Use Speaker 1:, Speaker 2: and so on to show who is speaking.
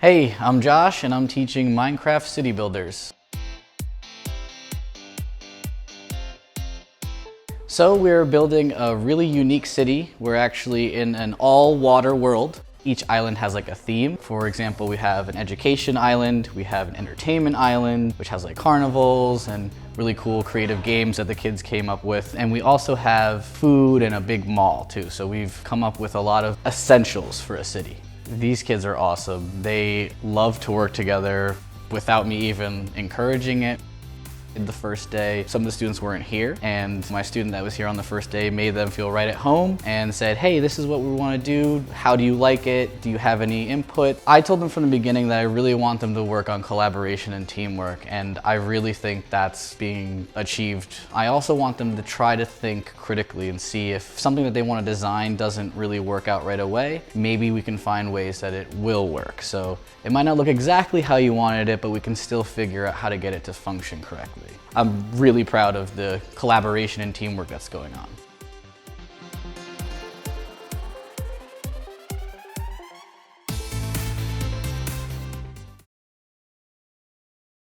Speaker 1: Hey, I'm Josh and I'm teaching Minecraft City Builders. So we're building a really unique city. We're actually in an all-water world. Each island has like a theme. For example, we have an education island, we have an entertainment island, which has like carnivals and really cool creative games that the kids came up with. And we also have food and a big mall too. So we've come up with a lot of essentials for a city. These kids are awesome. They love to work together without me even encouraging it. The first day, some of the students weren't here, and my student that was here on the first day made them feel right at home and said, hey, this is what we want to do. How do you like it? Do you have any input? I told them from the beginning that I really want them to work on collaboration and teamwork, and I really think that's being achieved. I also want them to try to think critically and see if something that they want to design doesn't really work out right away. Maybe we can find ways that it will work. So it might not look exactly how you wanted it, but we can still figure out how to get it to function correctly. I'm really proud of the collaboration and teamwork that's going on.